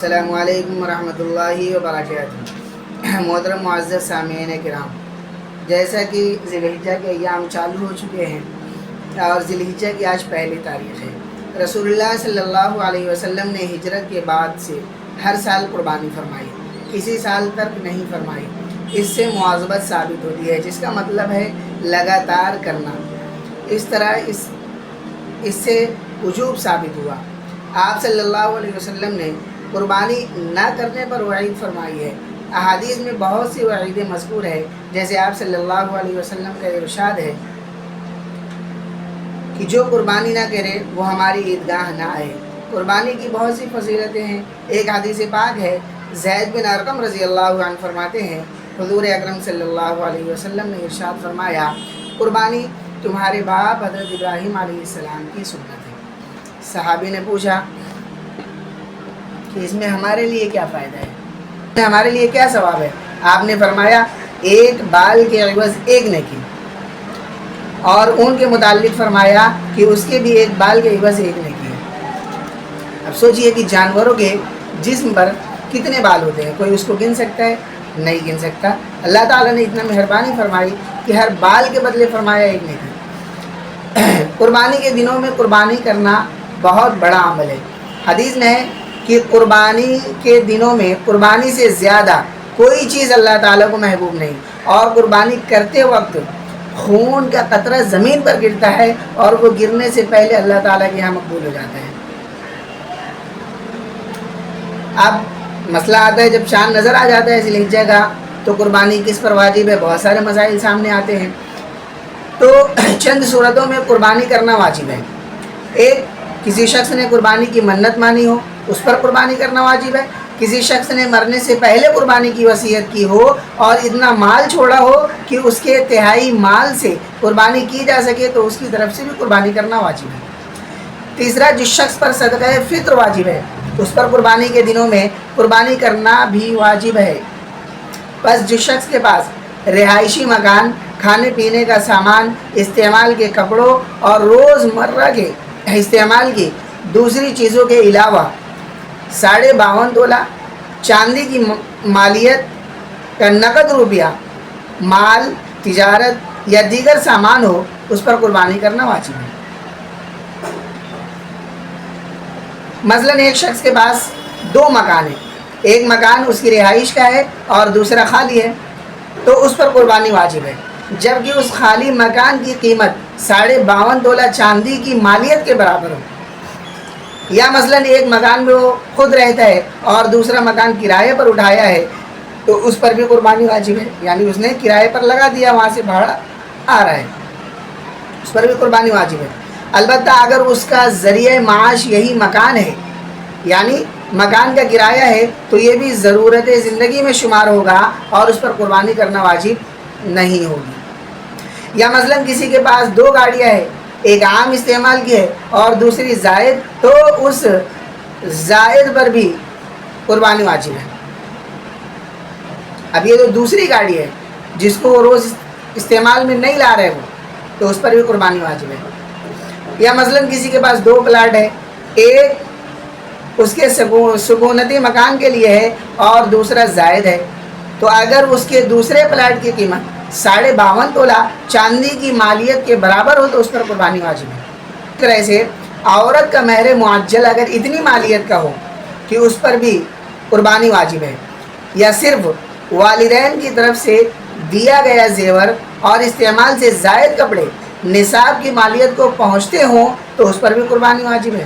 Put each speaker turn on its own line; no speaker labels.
السلام علیکم ورحمۃ اللہ وبرکاتہ۔ محترم معزز سامعین کرام، جیسا کہ ذی الحجہ کے ایام چالو ہو چکے ہیں اور ذی الحجہ کی آج پہلی تاریخ ہے، رسول اللہ صلی اللہ علیہ وسلم نے ہجرت کے بعد سے ہر سال قربانی فرمائی، کسی سال ترک نہیں فرمائی۔ اس سے مواظبت ثابت ہوتی ہے، جس کا مطلب ہے لگاتار کرنا۔ اس طرح اس سے وجوب ثابت ہوا۔ آپ صلی اللہ علیہ وسلم نے قربانی نہ کرنے پر وعید فرمائی ہے۔ احادیث میں بہت سی وعیدیں مذکور ہے، جیسے آپ صلی اللہ علیہ وسلم کا ارشاد ہے کہ جو قربانی نہ کرے وہ ہماری عیدگاہ نہ آئے۔ قربانی کی بہت سی فضیلتیں ہیں۔ ایک حدیث پاک ہے، زید بن ارقم رضی اللہ عنہ فرماتے ہیں، حضور اکرم صلی اللہ علیہ وسلم نے ارشاد فرمایا، قربانی تمہارے باپ حضرت ابراہیم علیہ السلام کی سنت ہے۔ صحابی نے پوچھا کہ اس میں ہمارے لیے کیا فائدہ ہے، ہمارے لیے کیا ثواب ہے؟ آپ نے فرمایا، ایک بال کے عوض ایک نیکی، اور ان کے متعلق فرمایا کہ اس کے بھی ایک بال کے عوض ایک نیکی ہے۔ اب سوچئے کہ جانوروں کے جسم پر کتنے بال ہوتے ہیں، کوئی اس کو گن سکتا ہے؟ نہیں گن سکتا۔ اللہ تعالیٰ نے اتنا مہربانی فرمائی کہ ہر بال کے بدلے فرمایا ایک نیکی۔ قربانی کے دنوں میں قربانی کرنا بہت بڑا عمل ہے۔ حدیث میں ہے کہ قربانی کے دنوں میں قربانی سے زیادہ کوئی چیز اللہ تعالیٰ کو محبوب نہیں، اور قربانی کرتے وقت خون کا قطرہ زمین پر گرتا ہے اور وہ گرنے سے پہلے اللہ تعالیٰ کے یہاں مقبول ہو جاتا ہے۔ اب مسئلہ آتا ہے، جب چاند نظر آ جاتا ہے ذی الحجہ کا، تو قربانی کس پر واجب ہے؟ بہت سارے مسائل سامنے آتے ہیں۔ تو چند صورتوں میں قربانی کرنا واجب ہے۔ ایک، کسی شخص نے قربانی کی منت مانی ہو، اس پر قربانی کرنا واجب ہے۔ کسی شخص نے مرنے سے پہلے قربانی کی وصیت کی ہو اور اتنا مال چھوڑا ہو کہ اس کے تہائی مال سے قربانی کی جا سکے، تو اس کی طرف سے بھی قربانی کرنا واجب ہے۔ تیسرا، جس شخص پر صدقہ فطر واجب ہے، اس پر قربانی کے دنوں میں قربانی کرنا بھی واجب ہے۔ بس جس شخص کے پاس رہائشی مکان، کھانے پینے کا سامان، استعمال کے کپڑوں اور روز مرہ کے استعمال کی دوسری چیزوں کے علاوہ 52.5 تولہ چاندی کی مالیت کا نقد روپیہ مال، تجارت یا دیگر سامان ہو، اس پر قربانی کرنا واجب ہے۔ مثلاً ایک شخص کے پاس 2 مکان ہیں، ایک مکان اس کی رہائش کا ہے اور دوسرا خالی ہے، تو اس پر قربانی واجب ہے، جبکہ اس خالی مکان کی قیمت 52.5 تولہ چاندی کی مالیت کے برابر ہو۔ یا مثلاً ایک مکان میں وہ خود رہتا ہے اور دوسرا مکان کرائے پر اٹھایا ہے، تو اس پر بھی قربانی واجب ہے، یعنی اس نے کرائے پر لگا دیا، وہاں سے بھاڑا آ رہا ہے، اس پر بھی قربانی واجب ہے۔ البتہ اگر اس کا ذریعہ معاش یہی مکان ہے، یعنی مکان کا کرایہ ہے، تو یہ بھی ضرورت زندگی میں شمار ہوگا اور اس پر قربانی کرنا واجب نہیں ہوگی۔ یا مثلاً کسی کے پاس 2 گاڑیاں ہیں، ایک عام استعمال کی ہے اور دوسری زائد، تو اس زائد پر بھی قربانی واجب ہے۔ اب یہ جو دوسری گاڑی ہے جس کو وہ روز استعمال میں نہیں لا رہے وہ، تو اس پر بھی قربانی واجب ہے۔ یا مثلاً کسی کے پاس 2 پلاٹ ہے، ایک اس کے سکونتی مکان کے لیے ہے اور دوسرا زائد ہے، تو اگر اس کے دوسرے پلاٹ کی قیمت 52.5 تولہ چاندی کی مالیت کے برابر ہو، تو اس پر قربانی واجب ہے۔ اس طرح سے عورت کا مہر معجل اگر اتنی مالیت کا ہو کہ اس پر بھی قربانی واجب ہے، یا صرف والدین کی طرف سے دیا گیا زیور اور استعمال سے زائد کپڑے نصاب کی مالیت کو پہنچتے ہوں، تو اس پر بھی قربانی واجب ہے۔